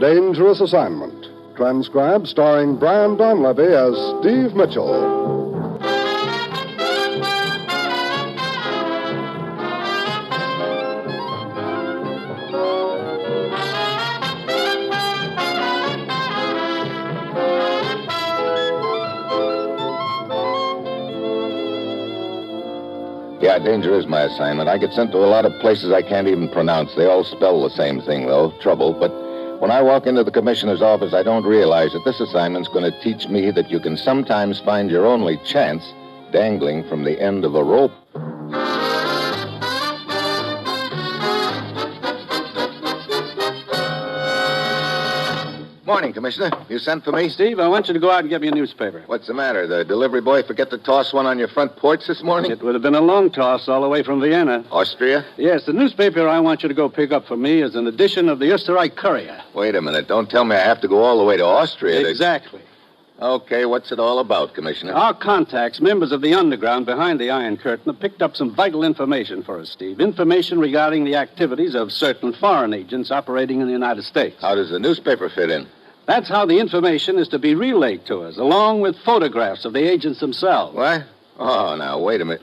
Dangerous Assignment, transcribed starring Brian Donlevy as Steve Mitchell. Yeah, danger is my assignment. I get sent to a lot of places I can't even pronounce. They all spell the same thing, though, trouble. But when I walk into the commissioner's office, I don't realize that this assignment's going to teach me that you can sometimes find your only chance dangling from the end of a rope. Morning, Commissioner. You sent for me? Steve, I want you to go out and get me a newspaper. What's the matter? The delivery boy forget to toss one on your front porch this morning? It would have been a long toss all the way from Vienna. Austria? Yes, the newspaper I want you to go pick up for me is an edition of the Österreich Courier. Wait a minute. Don't tell me I have to go all the way to Austria. Exactly. Okay, what's it all about, Commissioner? Our contacts, members of the underground behind the Iron Curtain, have picked up some vital information for us, Steve. Information regarding the activities of certain foreign agents operating in the United States. How does the newspaper fit in? That's how the information is to be relayed to us, along with photographs of the agents themselves. What? Oh, now, wait a minute.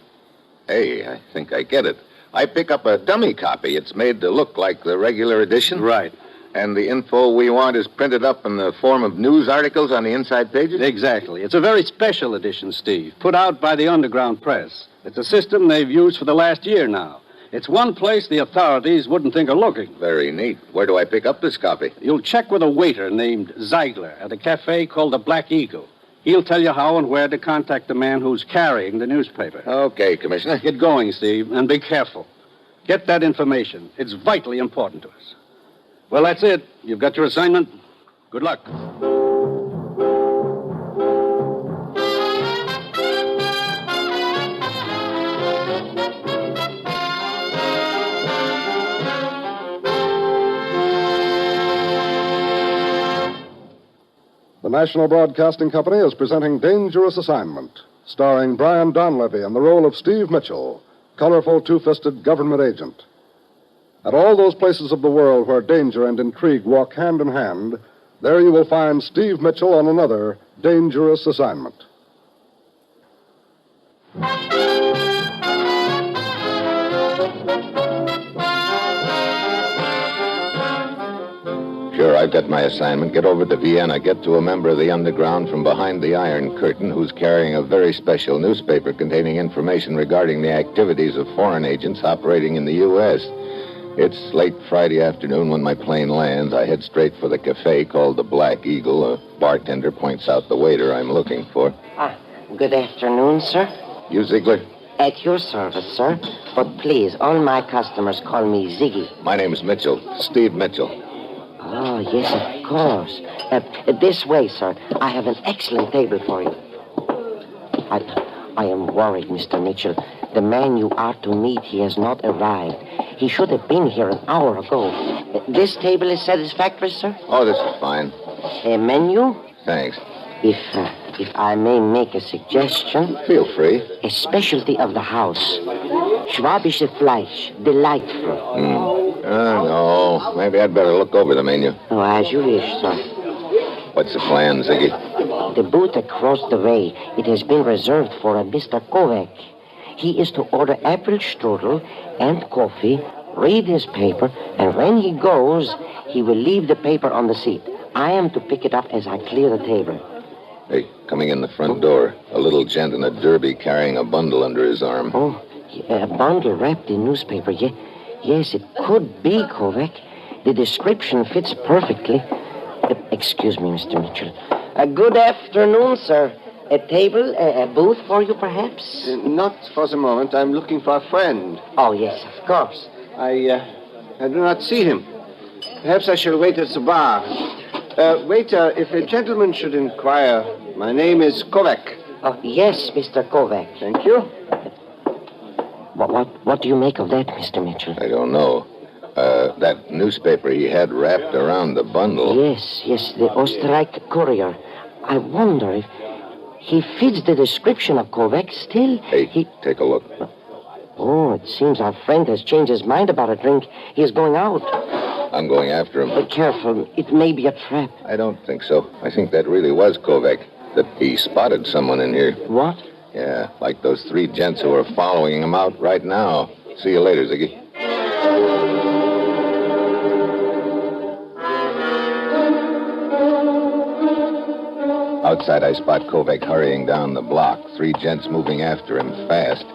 Hey, I think I get it. I pick up a dummy copy. It's made to look like the regular edition. Right. And the info we want is printed up in the form of news articles on the inside pages? Exactly. It's a very special edition, Steve, put out by the underground press. It's a system they've used for the last year now. It's one place the authorities wouldn't think of looking. Very neat. Where do I pick up this copy? You'll check with a waiter named Ziegler at a cafe called the Black Eagle. He'll tell you how and where to contact the man who's carrying the newspaper. Okay, Commissioner. Get going, Steve, and be careful. Get that information. It's vitally important to us. Well, that's it. You've got your assignment. Good luck. The National Broadcasting Company is presenting Dangerous Assignment, starring Brian Donlevy in the role of Steve Mitchell, colorful two-fisted government agent. At all those places of the world where danger and intrigue walk hand in hand, there you will find Steve Mitchell on another dangerous assignment. Sure, I've got my assignment. Get over to Vienna. Get to a member of the underground from behind the Iron Curtain who's carrying a very special newspaper containing information regarding the activities of foreign agents operating in the U.S. It's late Friday afternoon when my plane lands. I head straight for the cafe called the Black Eagle. A bartender points out the waiter I'm looking for. Good afternoon, sir. You, Ziegler? At your service, sir. But please, all my customers call me Ziggy. My name's Mitchell. Steve Mitchell. Oh, yes, of course. This way, sir. I have an excellent table for you. I am worried, Mr. Mitchell. The man you are to meet, he has not arrived. He should have been here an hour ago. This table is satisfactory, sir? Oh, this is fine. A menu? Thanks. If I may make a suggestion. Feel free. A specialty of the house. Schwabische Fleisch. Delightful. No. Maybe I'd better look over the menu. Oh, as you wish, sir. What's the plan, Ziggy? The booth across the way, it has been reserved for a Mr. Kovac. He is to order apple strudel and coffee, read his paper, and when he goes, he will leave the paper on the seat. I am to pick it up as I clear the table. Hey, coming in the front door, a little gent in a derby carrying a bundle under his arm. Oh, a bundle wrapped in newspaper. Yes, it could be Kovac. The description fits perfectly. Excuse me, Mr. Mitchell. Good afternoon, sir. A table, a booth for you, perhaps? Not for the moment. I'm looking for a friend. Oh, yes, of course. I do not see him. Perhaps I shall wait at the bar. Waiter, if a gentleman should inquire, my name is Kovac. Oh, yes, Mr. Kovac. Thank you. What do you make of that, Mr. Mitchell? I don't know. That newspaper he had wrapped around the bundle. Yes, the Österreich Courier. I wonder if he fits the description of Kovac still. Hey, take a look. Oh, it seems our friend has changed his mind about a drink. He is going out. I'm going after him. But careful, it may be a trap. I don't think so. I think that really was Kovac. That he spotted someone in here. What? Yeah, like those 3 gents who are following him out right now. See you later, Ziggy. Outside, I spot Kovac hurrying down the block. 3 gents moving after him fast.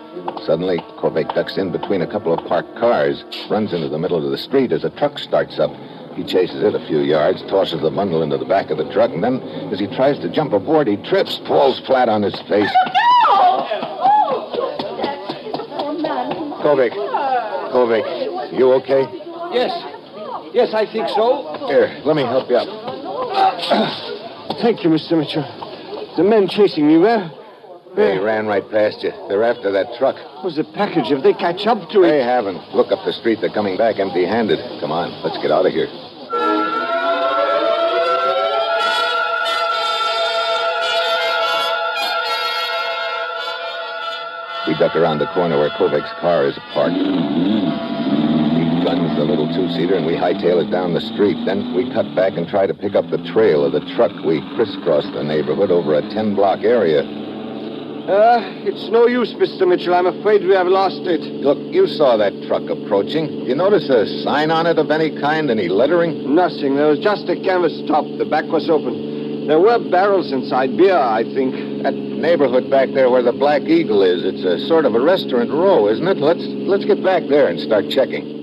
Suddenly, Kovac ducks in between a couple of parked cars, runs into the middle of the street as a truck starts up. He chases it a few yards, tosses the bundle into the back of the truck, and then, as he tries to jump aboard, he trips, falls flat on his face. Kovac, you okay? Yes, I think so. Here, let me help you up. Thank you, Mr. Mitchell. The men chasing me, where? They ran right past you. They're after that truck. Where's the package? If they catch up to it... They haven't. Look up the street. They're coming back empty-handed. Come on, let's get out of here. We duck around the corner where Kovac's car is parked. He guns the little 2-seater and we hightail it down the street. Then we cut back and try to pick up the trail of the truck. We crisscross the neighborhood over a 10-block area. It's no use, Mr. Mitchell. I'm afraid we have lost it. Look, you saw that truck approaching. You notice a sign on it of any kind, any lettering? Nothing. There was just a canvas top. The back was open. There were barrels inside. Beer, I think. That neighborhood back there where the Black Eagle is, it's a sort of a restaurant row, isn't it? Let's get back there and start checking.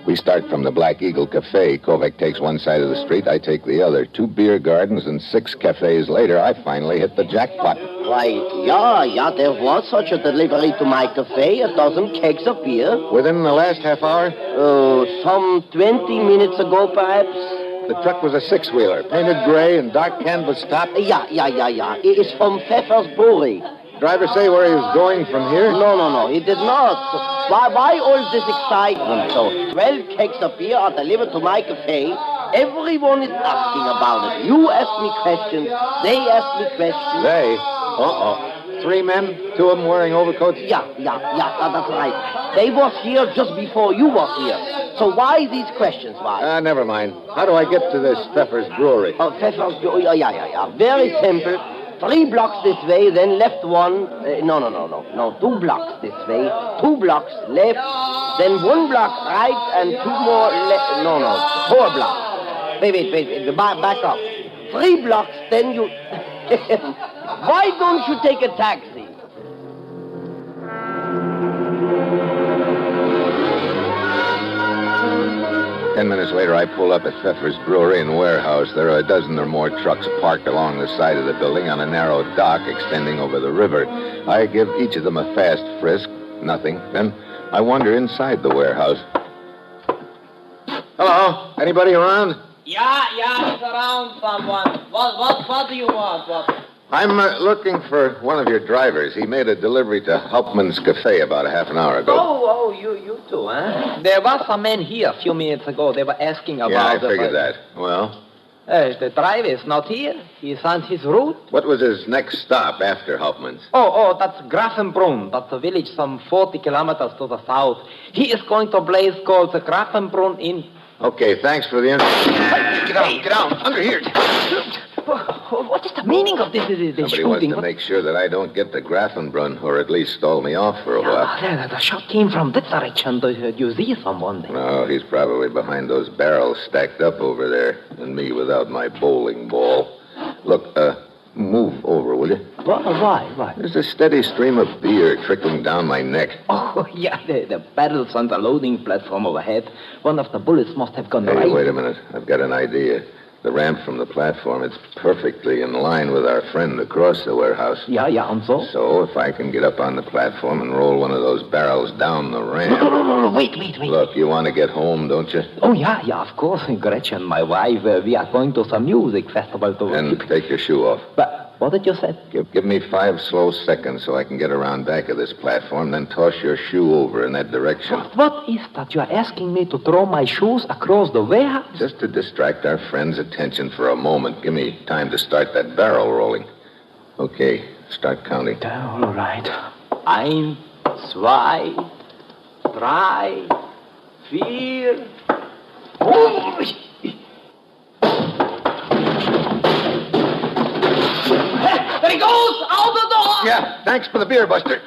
We start from the Black Eagle Cafe. Kovac takes one side of the street, I take the other. 2 beer gardens and 6 cafes later, I finally hit the jackpot. Why, yeah, there was such a delivery to my cafe, 12 kegs of beer. Within the last half hour? Oh, some 20 minutes ago, perhaps. The truck was a 6-wheeler, painted gray and dark canvas top. Yeah. It is from Pfeffer's Brewery. Driver say where he was going from here? No, he did not. Why all this excitement? So, 12 kegs of beer are delivered to my cafe. Everyone is asking about it. You ask me questions. They ask me questions. They? Uh-oh. 3 men? 2 of them wearing overcoats? Yeah, that's right. They was here just before you was here. So why these questions, why? Never mind. How do I get to this Pfeffer's Brewery? Oh, Pfeffer's Brewery, yeah. Very simple. 3 blocks this way, then left 1. No. 2 blocks this way, 2 blocks left, then 1 block right, and 2 more left. No, 4 blocks. Wait. Back up. 3 blocks, then you... Why don't you take a taxi? 10 minutes later, I pull up at Pfeffer's Brewery and Warehouse. There are a dozen or more trucks parked along the side of the building on a narrow dock extending over the river. I give each of them a fast frisk. Nothing. Then I wander inside the warehouse. Hello? Anybody around? Yeah, it's around someone. What do you want? What? I'm looking for one of your drivers. He made a delivery to Hauptmann's Cafe about a half an hour ago. Oh, you two, huh? There was some men here a few minutes ago. They were asking about... Yeah, I figured that. Well? The driver is not here. He's on his route. What was his next stop after Hauptmann's? Oh, that's Grafenbrunn. That's a village some 40 kilometers to the south. He is going to a place called the Grafenbrunn Inn. Okay, thanks for the info. Get down, under here. What is the meaning of this Somebody wants to make sure that I don't get to Grafenbrunn, or at least stall me off for a while. The shot came from that direction. Do you see someone there? No, he's probably behind those barrels stacked up over there, and me without my bowling ball. Look, move over, will you? Why? There's a steady stream of beer trickling down my neck. Oh, yeah, the barrels on the loading platform overhead. One of the bullets must have gone right. Hey, wait a minute. I've got an idea. The ramp from the platform, it's perfectly in line with our friend across the warehouse. Yeah, and so? So if I can get up on the platform and roll one of those barrels down the ramp... No, wait. Look, you want to get home, don't you? Oh, yeah, of course. Gretchen, my wife, we are going to some music festival to... And take your shoe off. But what did you say? Give me 5 slow seconds so I can get around back of this platform, then toss your shoe over in that direction. What is that? You are asking me to throw my shoes across the warehouse? Just to distract our friend's attention for a moment. Give me time to start that barrel rolling. Okay, Start counting. All right. 1, 2, 3, 4. Oh! There he goes! Out the door! Yeah, thanks for the beer, Buster.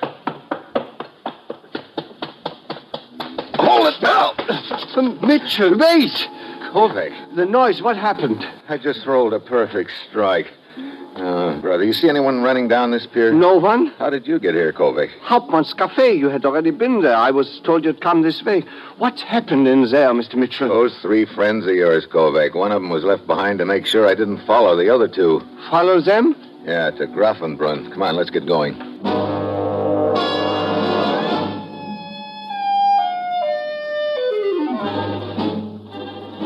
Hold it now. Mitchell, wait! Kovac, The noise, what happened? I just rolled a perfect strike. Brother, you see anyone running down this pier? No one? How did you get here, Kovac? Hauptmann's Cafe. You had already been there. I was told you'd come this way. What happened in there, Mr. Mitchell? Those 3 friends of yours, Kovac. One of them was left behind to make sure I didn't follow the other 2. Follow them? Yeah, to Grafenbrunn. Come on, let's get going.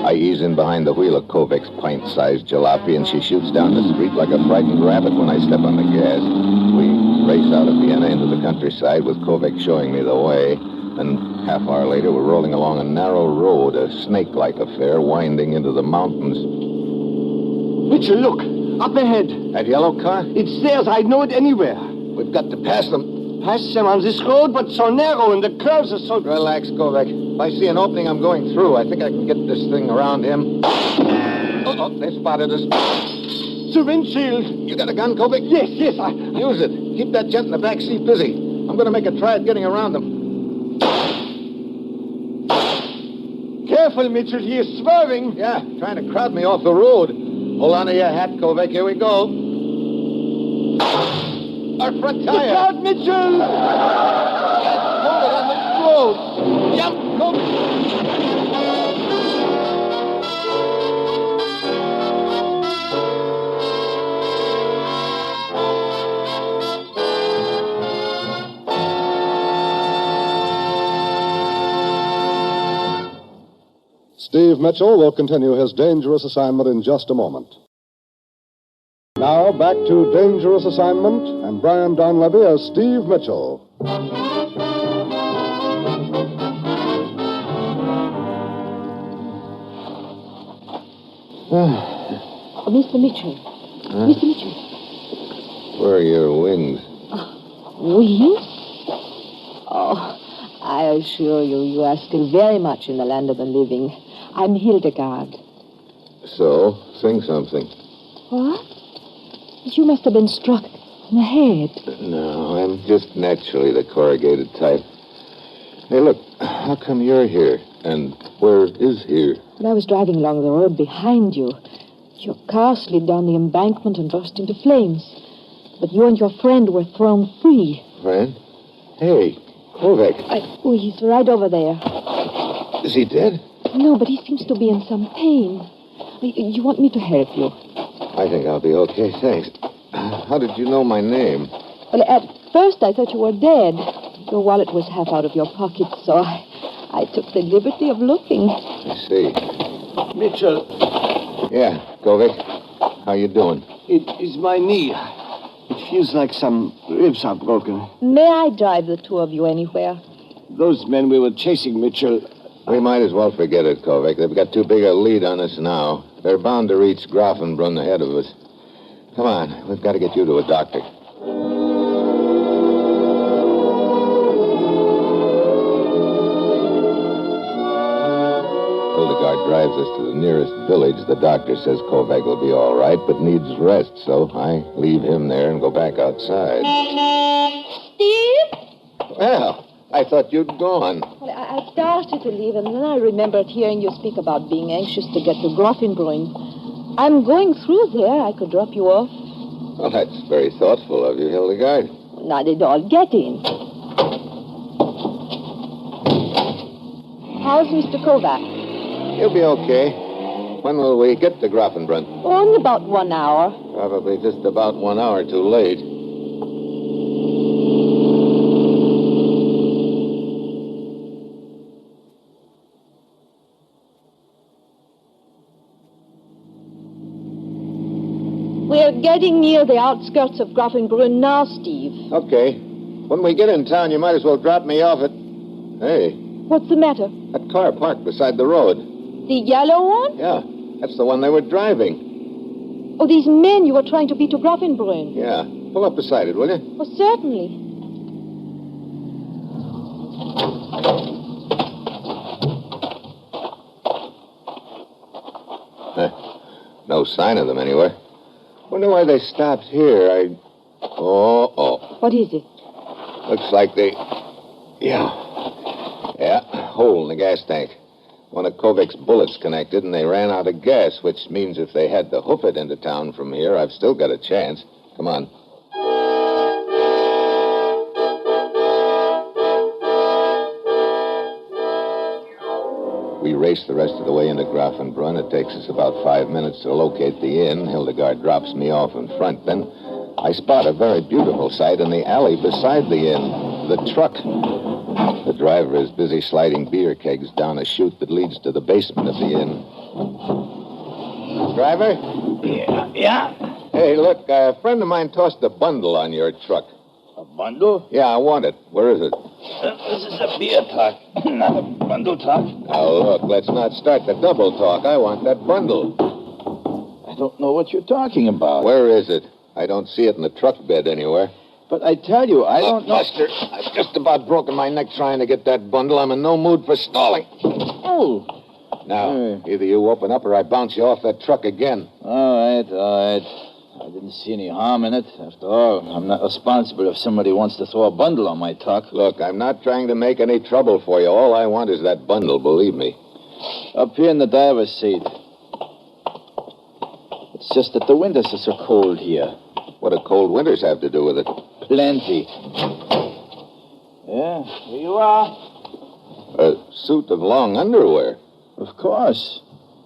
I ease in behind the wheel of Kovac's pint-sized jalopy, and she shoots down the street like a frightened rabbit when I step on the gas. We race out of Vienna into the countryside with Kovac showing me the way. And half-hour later, we're rolling along a narrow road, a snake-like affair winding into the mountains. Mitchell, look. Up ahead. That yellow car? It's theirs. I'd know it anywhere. We've got to pass them. Pass them on this road, but so narrow, and the curves are so... Relax, Kovac. If I see an opening I'm going through, I think I can get this thing around him. Oh, they spotted us. The windshield. You got a gun, Kovac? Yes, I... Use it. Keep that gent in the back seat busy. I'm going to make a try at getting around them. Careful, Mitchell. He is swerving. Yeah, trying to crowd me off the road. Hold on to your hat, Kovac. Here we go. Our front tire. Look out, Mitchell! Hold it on the road. Jump, Kovac. Steve Mitchell will continue his dangerous assignment in just a moment. Now, back to Dangerous Assignment and Brian Donlevy as Steve Mitchell. Mr. Mitchell. Mr. Mitchell. Where are your wings? Wings? Oh, I assure you, you are still very much in the land of the living. I'm Hildegard. So, sing something. What? You must have been struck in the head. No, I'm just naturally the corrugated type. Hey, look, how come you're here? And where is here? When I was driving along the road behind you, your car slid down the embankment and burst into flames. But you and your friend were thrown free. Friend? Hey, Kovac. Oh, he's right over there. Is he dead? No, but he seems to be in some pain. You want me to help you? I think I'll be okay, thanks. How did you know my name? Well, at first I thought you were dead. Your wallet was half out of your pocket, so I took the liberty of looking. I see. Mitchell, Yeah, Kovac. How you doing? it is my knee. It feels like some ribs are broken. May I drive the two of you anywhere? Those men we were chasing, Mitchell. We might as well forget it, Kovac. They've got too big a lead on us now. They're bound to reach Grafenbrunn ahead of us. Come on, we've got to get you to a doctor. Hildegard drives us to the nearest village. The doctor says Kovac will be all right, but needs rest, so I leave him there and go back outside. Steve? Well, I thought you'd gone. Well, I started to leave, and then I remembered hearing you speak about being anxious to get to Grafenbrunn. I'm going through there. I could drop you off. Well, that's very thoughtful of you, Hildegard. Not at all. Get in. How's Mr. Kovac? He'll be okay. When will we get to Grafenbrunn? Oh, in about 1 hour. Probably just about 1 hour too late. We're getting near the outskirts of Grafenbrunn now, Steve. Okay. When we get in town, you might as well drop me off at... Hey, What's the matter? that car parked beside the road. The yellow one? Yeah, that's the one they were driving. Oh, these men you were trying to beat to Grafenbrunn. Yeah. Pull up beside it, will you? Oh, certainly. No sign of them anywhere. Wonder why they stopped here. Oh. What is it? Looks like they... Yeah, hole in the gas tank. One of Kovic's bullets connected, and they ran out of gas, which means if they had to hoof it into town from here, I've still got a chance. Come on. We race the rest of the way into Grafenbrunn. It takes us about 5 minutes to locate the inn. Hildegard drops me off in front. Then I spot a very beautiful sight in the alley beside the inn. The truck. The driver is busy sliding beer kegs down a chute that leads to the basement of the inn. Driver? Yeah? Hey, look, a friend of mine tossed a bundle on your truck. A bundle? Yeah, I want it. Where is it? This is a beer talk, not a bundle talk. Now, look, let's not start the double talk. I want that bundle. I don't know what you're talking about. Where is it? I don't see it in the truck bed anywhere. But I tell you, I don't know. Buster, I've just about broken my neck trying to get that bundle. I'm in no mood for stalling. Oh. Now, either you open up or I bounce you off that truck again. All right. I didn't see any harm in it. After all, I'm not responsible if somebody wants to throw a bundle on my truck. Look, I'm not trying to make any trouble for you. All I want is that bundle, believe me. Up here in the driver's seat. It's just that the winters are so cold here. What do cold winters have to do with it? Plenty. Yeah, here you are. A suit of long underwear. Of course.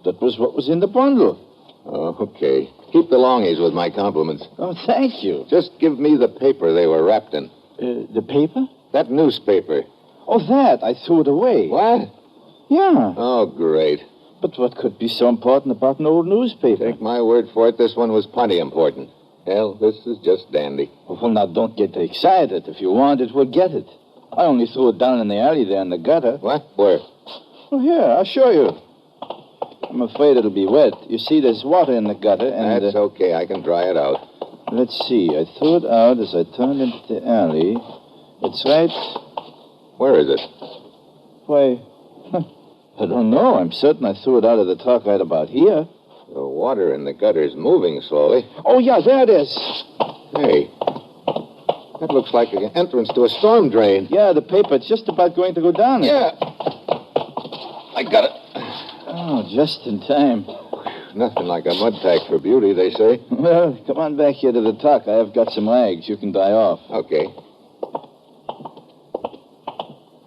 That was what was in the bundle. Oh, okay. Keep the longies with my compliments. Oh, thank you. Just give me the paper they were wrapped in. The paper? That newspaper. Oh, that. I threw it away. What? Yeah. Oh, great. But what could be so important about an old newspaper? Take my word for it, this one was plenty important. Hell, this is just dandy. Well, now, don't get excited. If you want it, we'll get it. I only threw it down in the alley there in the gutter. What? Where? Well, here, I'll show you. I'm afraid it'll be wet. You see, there's water in the gutter, and... That's okay. I can dry it out. Let's see. I threw it out as I turned into the alley. It's right... Where is it? Why, I don't know. I'm certain I threw it out of the truck right about here. The water in the gutter's moving slowly. Oh, yeah, there it is. Hey, that looks like an entrance to a storm drain. Yeah, the paper. It's just about going to go down. Yeah. I got it. Oh, just in time. Nothing like a mud pack for beauty, they say. Well, come on back here to the truck. I have got some rags you can dry off. Okay.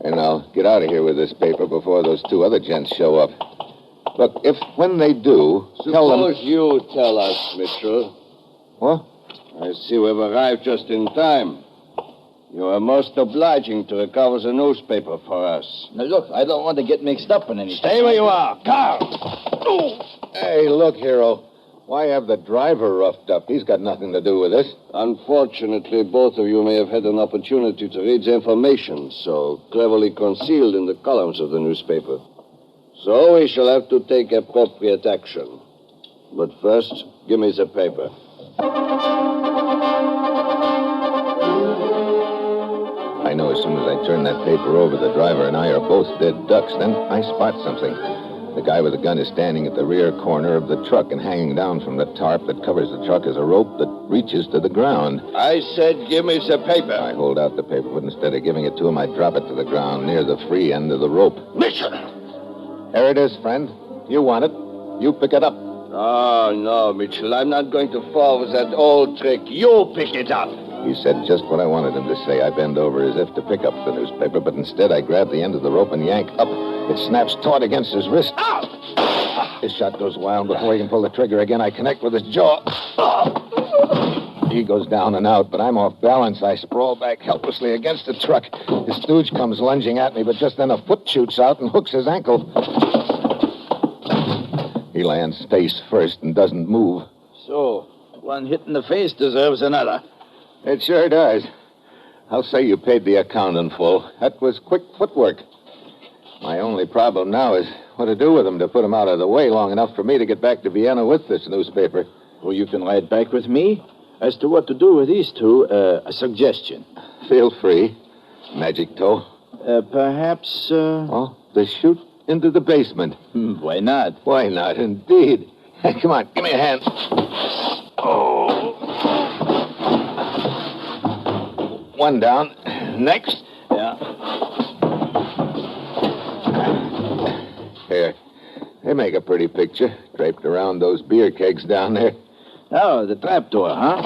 And I'll get out of here with this paper before those two other gents show up. Look, when they do, tell them... Suppose you tell us, Mitchell. What? I see we've arrived just in time. You are most obliging to recover the newspaper for us. Now, look, I don't want to get mixed up in anything. Stay where you are. Carl! Hey, look, Hero. Why have the driver roughed up? He's got nothing to do with this. Unfortunately, both of you may have had an opportunity to read the information so cleverly concealed in the columns of the newspaper. So we shall have to take appropriate action. But first, give me the paper. I know as soon as I turn that paper over, the driver and I are both dead ducks. Then I spot something. The guy with the gun is standing at the rear corner of the truck, and hanging down from the tarp that covers the truck is a rope that reaches to the ground. I said give me the paper. I hold out the paper, but instead of giving it to him, I drop it to the ground near the free end of the rope. Mitchell! There it is, friend. You want it. You pick it up. Oh, no, Mitchell. I'm not going to fall with that old trick. You pick it up. He said just what I wanted him to say. I bend over as if to pick up the newspaper, but instead I grab the end of the rope and yank up. It snaps taut against his wrist. Ow! His shot goes wild. Before he can pull the trigger again, I connect with his jaw. He goes down and out, but I'm off balance. I sprawl back helplessly against the truck. His stooge comes lunging at me, but just then a foot shoots out and hooks his ankle. He lands face first and doesn't move. So, one hit in the face deserves another. It sure does. I'll say you paid the account in full. That was quick footwork. My only problem now is what to do with him to put him out of the way long enough for me to get back to Vienna with this newspaper. Well, you can ride back with me. As to what to do with these two, a suggestion. Feel free. Magic toe. Perhaps, Oh, the chute into the basement. Why not? Why not, indeed. Come on, give me a hand. Oh. One down. Next. Yeah. Here. They make a pretty picture, draped around those beer kegs down there. Oh, the trapdoor, huh?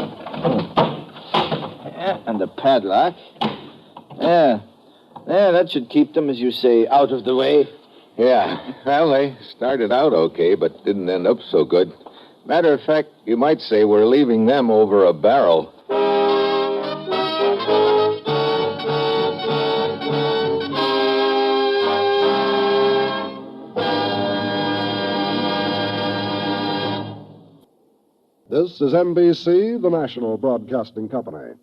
Yeah, and the padlock. Yeah. Yeah, that should keep them, as you say, out of the way. Yeah. Well, they started out okay, but didn't end up so good. Matter of fact, you might say we're leaving them over a barrel. This is NBC, the national broadcasting company.